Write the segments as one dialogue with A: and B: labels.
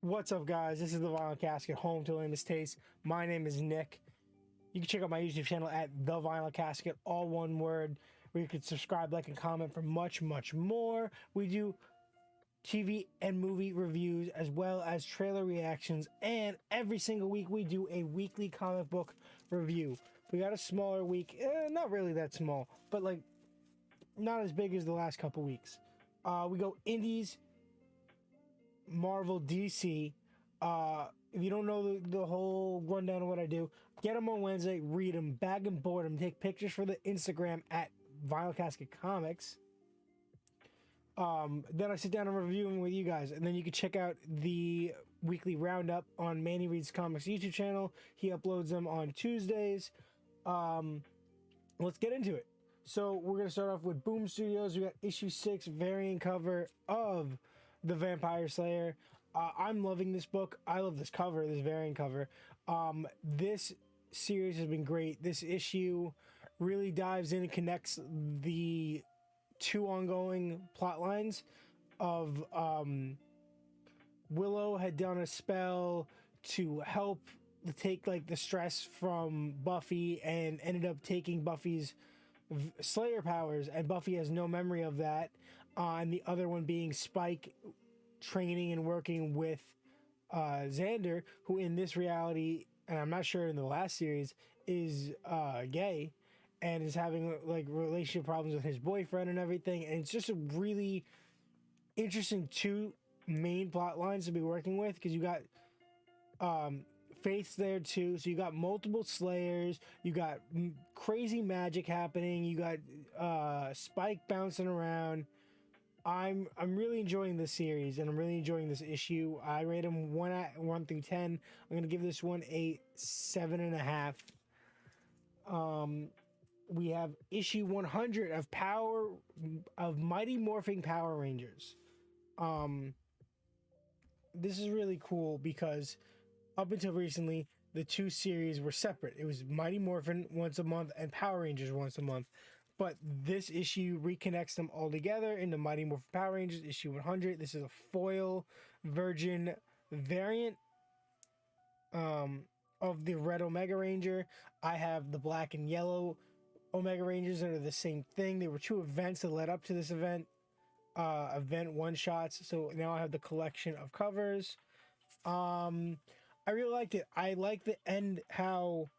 A: What's up, guys? This is the Vinyl Casket, home to lamest taste. My name is Nick. You can check out my YouTube channel at the Vinyl Casket, all one word, where you can subscribe, like, and comment for much, much more. We do TV and movie reviews as well as trailer reactions, and every single week we do a weekly comic book review. We got a smaller week, not really that small, but like not as big as the last couple weeks. We go indies, Marvel, DC. If you don't know the whole rundown of what I do, get them on Wednesday, read them, bag and board them, take pictures for the Instagram at Vinyl Casket Comics. Then I sit down and review them with you guys, and then you can check out the weekly roundup on Manny Reads Comics YouTube channel. He uploads them on Tuesdays. Let's get into it. So we're gonna start off with Boom Studios. We got issue 6 variant cover of The Vampire Slayer. I'm loving this book. I love this cover, this variant cover. This series has been great. This issue really dives in and connects the two ongoing plot lines of Willow had done a spell to help take like the stress from Buffy and ended up taking Buffy's Slayer powers, and Buffy has no memory of that. And the other one being Spike training and working with Xander, who in this reality, and I'm not sure in the last series, is gay and is having like relationship problems with his boyfriend and everything. And it's just a really interesting two main plot lines to be working with, because you got Faith's there too, so you got multiple Slayers, you got crazy magic happening, you got Spike bouncing around. I'm really enjoying this series, and I'm really enjoying this issue. I rate them 1 through 10. I'm gonna give this one a 7.5. We have issue 100 of Mighty Morphing Power Rangers. This is really cool because up until recently, the two series were separate. It was Mighty Morphin once a month and Power Rangers once a month. But this issue reconnects them all together into Mighty Morphin Power Rangers, issue 100. This is a foil Virgin variant of the Red Omega Ranger. I have the black and yellow Omega Rangers that are the same thing. There were two events that led up to this event one-shots. So now I have the collection of covers. I really liked it. I like the end, how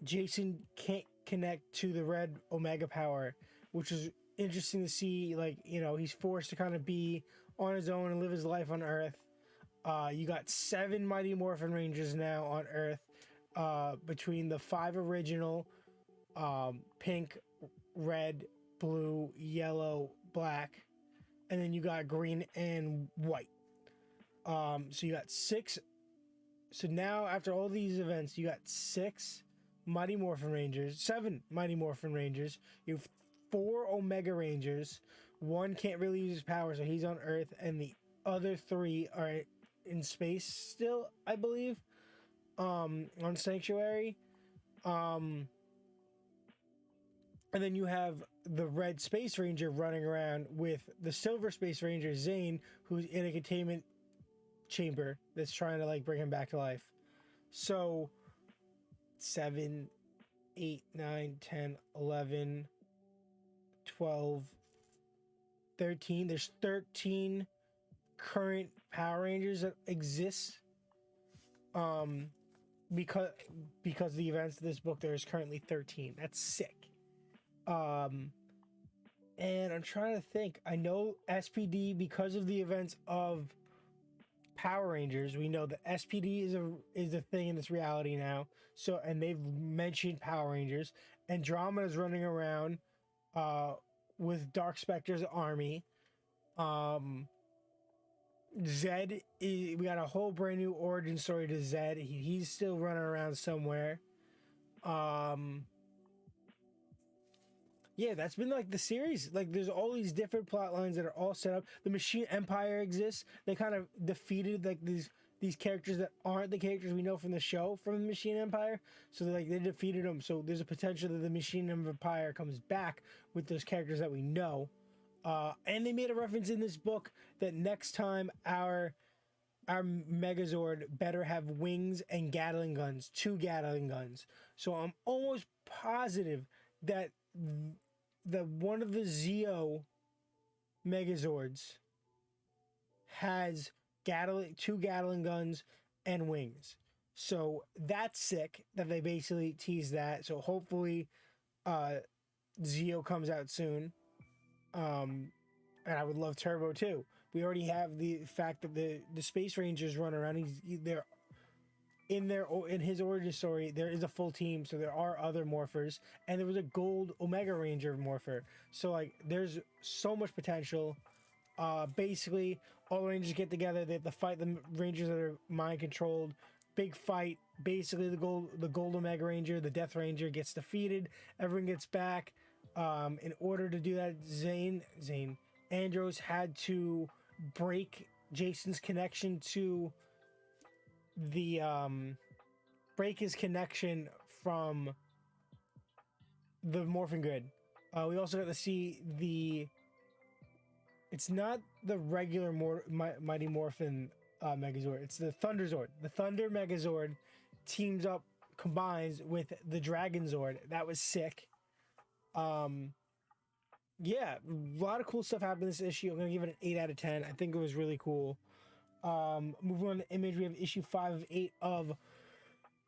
A: Jason can't connect to the red Omega power, which is interesting to see. Like, you know, he's forced to kind of be on his own and live his life on Earth. You got 7 Mighty Morphin Rangers now on Earth, between the 5 original, pink, red, blue, yellow, black, and then you got green and white. So you got 6. So now, after all these events, you got 6 Mighty Morphin Rangers, 7 Mighty Morphin Rangers. You have 4 Omega Rangers. 1 can't really use his power, so he's on Earth, and the other 3 are in space still, I believe, on Sanctuary. And then you have the Red Space Ranger running around with the Silver Space Ranger, Zane, who's in a containment chamber that's trying to like bring him back to life. So 7, 8, 9, 10, 11, 12, 13. There's 13 current Power Rangers that exist. Because of the events of this book, there's currently 13. That's sick. And I'm trying to think. I know SPD, because of the events of Power Rangers, we know that SPD is a thing in this reality now. So, and they've mentioned Power Rangers. Andromeda's running around with Dark Spectre's army. Zed, we got a whole brand new origin story to Zed. He's still running around somewhere. Yeah, that's been like the series. Like, there's all these different plot lines that are all set up. The Machine Empire exists. They kind of defeated like these characters that aren't the characters we know from the show from the Machine Empire. So they defeated them. So there's a potential that the Machine Empire comes back with those characters that we know. And they made a reference in this book that next time our our Megazord better have wings and Gatling guns, 2 Gatling guns. So I'm almost positive that the one of the Zeo Megazords has 2 Gatling guns and wings. So that's sick that they basically tease that. So hopefully uh Zeo comes out soon. And I would love Turbo too. We already have the fact that the Space Rangers run around. They're in his origin story. There is a full team, so there are other morphers, and there was a gold Omega Ranger morpher. So like, there's so much potential. Basically, all the Rangers get together. They have to fight the Rangers that are mind controlled. Big fight. Basically, the gold Omega Ranger, the Death Ranger, gets defeated. Everyone gets back. In order to do that, Andros had to break Jason's connection to the break his connection from the morphing grid. We also got to see it's not the regular Mighty Morphin Megazord. It's the Thunder Zord. The Thunder Megazord teams up, combines with the Dragon Zord. That was sick. Yeah, a lot of cool stuff happened in this issue. I'm gonna give it an 8 out of 10. I think it was really cool. Moving on to image, we have issue 5 of 8 of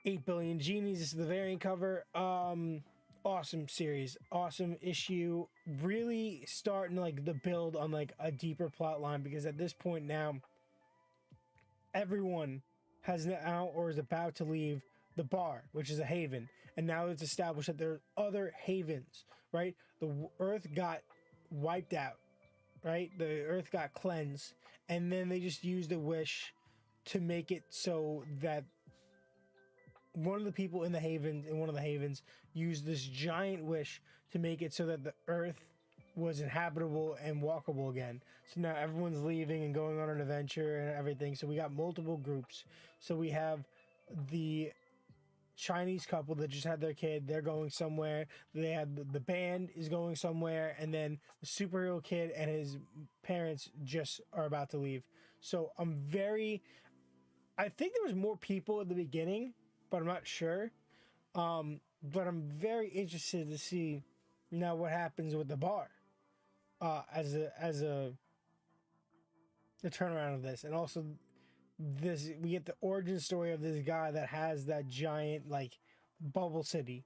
A: 8 Billion Genies. This is the variant cover. Awesome series, awesome issue. Really starting like the build on like a deeper plot line, because at this point now, everyone has now or is about to leave the bar, which is a haven, and now it's established that there are other havens. Right, the Earth got wiped out. Right, the Earth got cleansed, and then they just used a wish to make it so that one of the people in one of the havens used this giant wish to make it so that the Earth was inhabitable and walkable again. So now everyone's leaving and going on an adventure and everything. So we got multiple groups. So we have the Chinese couple that just had their kid. They're going somewhere. They had the band is going somewhere, and then the superhero kid and his parents just are about to leave. So I think there was more people at the beginning, but I'm not sure. But I'm very interested to see now what happens with the bar as the turnaround of this. And also we get the origin story of this guy that has that giant like bubble city.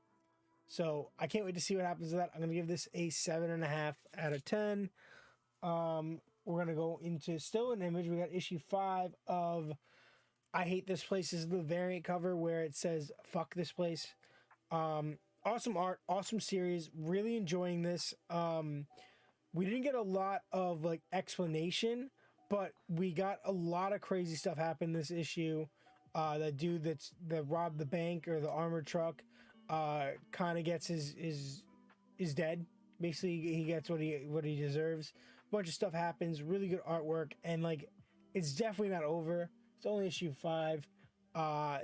A: So I can't wait to see what happens to that. I'm gonna give this a 7.5 out of 10. We're gonna go into still an image. We got issue 5 of I Hate This Place. This is the variant cover where it says "fuck this place." Awesome art, awesome series. Really enjoying this. We didn't get a lot of like explanation, but we got a lot of crazy stuff happen in this issue. That dude that robbed the bank or the armored truck, kind of gets is dead. Basically, he gets what he deserves. A bunch of stuff happens. Really good artwork, and like, it's definitely not over. It's only issue 5.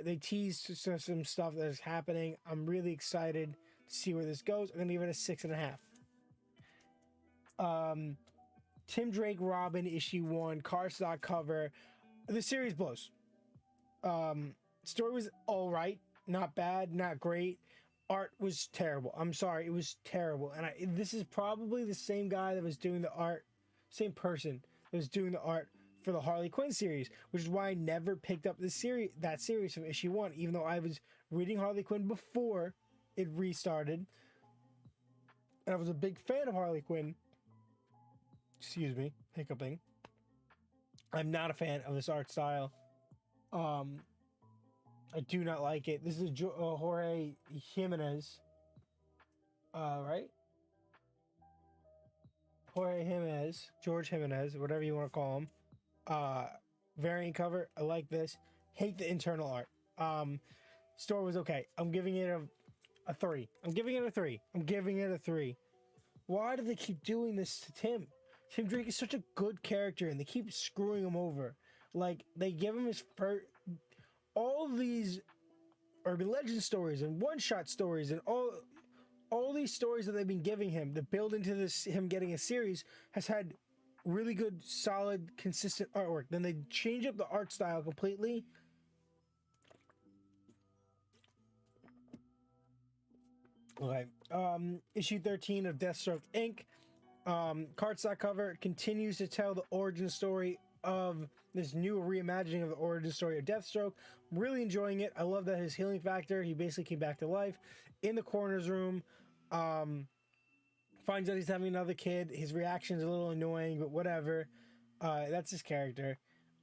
A: They teased some stuff that is happening. I'm really excited to see where this goes. I'm gonna give it a 6.5. Tim Drake Robin issue 1 cardstock cover. The series blows. Story was all right, not bad, not great. Art was terrible. I'm sorry, it was terrible. And this is probably the same guy that was doing the art, same person that was doing the art for the Harley Quinn series, which is why I never picked up that series from issue 1, even though I was reading Harley Quinn before it restarted. And I was a big fan of Harley Quinn. Excuse me, hiccuping. I'm not a fan of this art style. I do not like it. This is Jorge Jimenez. Right? George Jimenez, whatever you want to call him. Variant cover. I like this. Hate the internal art. Story was okay. I'm giving it a 3. I'm giving it a 3. Why do they keep doing this to Tim? Tim Drake is such a good character, and they keep screwing him over. Like, they give him his first... All these urban legend stories and one-shot stories and all these stories that they've been giving him to build into this, him getting a series, has had really good, solid, consistent artwork. Then they change up the art style completely. Okay. Issue 13 of Deathstroke Inc. Cardstock cover continues to tell the origin story of this new reimagining of the origin story of Deathstroke. Really enjoying it. I love that his healing factor, he basically came back to life in the coroner's room. Finds out he's having another kid. His reaction's a little annoying, but whatever. That's his character.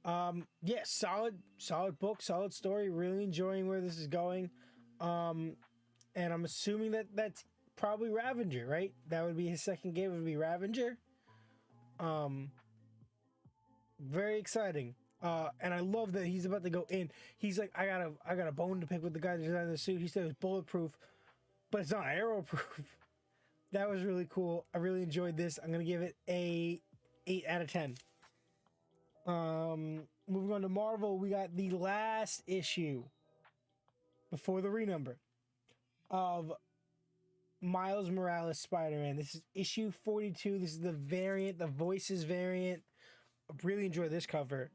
A: Yeah, solid book, solid story. Really enjoying where this is going. And I'm assuming that that's probably Ravager, right? That would be his second game. Would be Ravager. Very exciting. And I love that he's about to go in. He's like, I got a bone to pick with the guy that designed the suit. He said it was bulletproof, but it's not arrow-proof. That was really cool. I really enjoyed this. I'm gonna give it a 8 out of 10. Moving on to Marvel, we got the last issue before the renumber of Miles Morales Spider-Man. This is issue 42. This is the variant, the Voices variant. I really enjoyed this cover.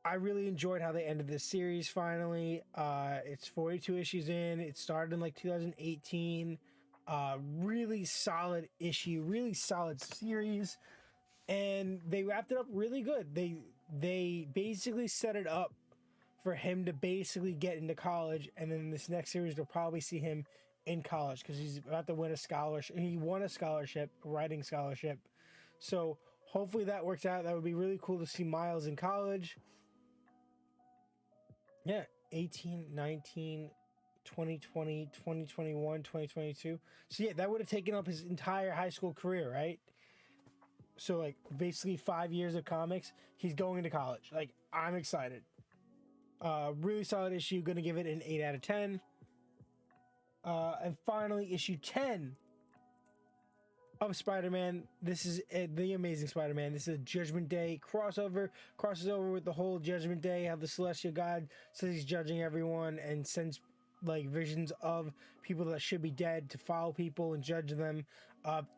A: I really enjoyed how they ended this series finally. It's 42 issues in. It started in like 2018. Really solid issue, really solid series. And they wrapped it up really good. They basically set it up for him to basically get into college, and then this next series we'll probably see him in college because he's about to win a scholarship. He won a scholarship, a writing scholarship. So hopefully that works out. That would be really cool to see Miles in college. Yeah, 18, 19, 2020, 2021, 2022. So yeah, that would have taken up his entire high school career, right? So like basically 5 years of comics, he's going into college. Like, I'm excited. Really solid issue. Gonna give it an 8 out of 10. And finally, issue 10 of Spider-Man. This is the Amazing Spider-Man. This is a Judgment Day crossover. Crosses over with the whole Judgment Day, how the Celestial God says he's judging everyone and sends like visions of people that should be dead to follow people and judge them.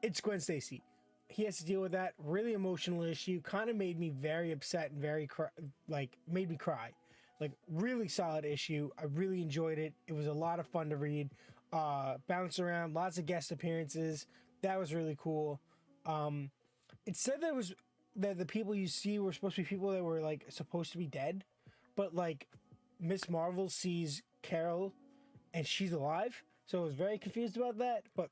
A: It's Gwen Stacy. He has to deal with that. Really emotional issue. Kind of made me very upset and very made me cry. Like, really solid issue. I really enjoyed it. It was a lot of fun to read. Bounce around, lots of guest appearances. That was really cool. It said that the people you see were supposed to be people that were like supposed to be dead, but like Miss Marvel sees Carol and she's alive. So I was very confused about that, but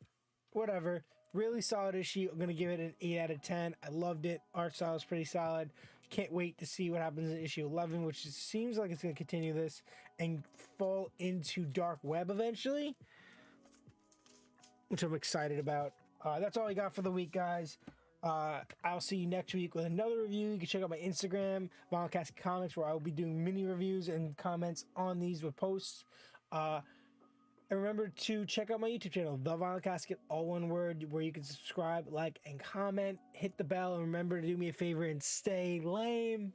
A: whatever. Really solid issue. I'm gonna give it an 8 out of 10. I loved it. Art style is pretty solid. Can't wait to see what happens in issue 11, which seems like it's gonna continue this and fall into Dark Web eventually, which I'm excited about. That's all I got for the week, guys. I'll see you next week with another review. You can check out my Instagram, Vinyl Casket Comics, where I will be doing mini reviews and comments on these with posts. And remember to check out my YouTube channel, The Vinyl Casket, all one word, where you can subscribe, like, and comment. Hit the bell, and remember to do me a favor and stay lame.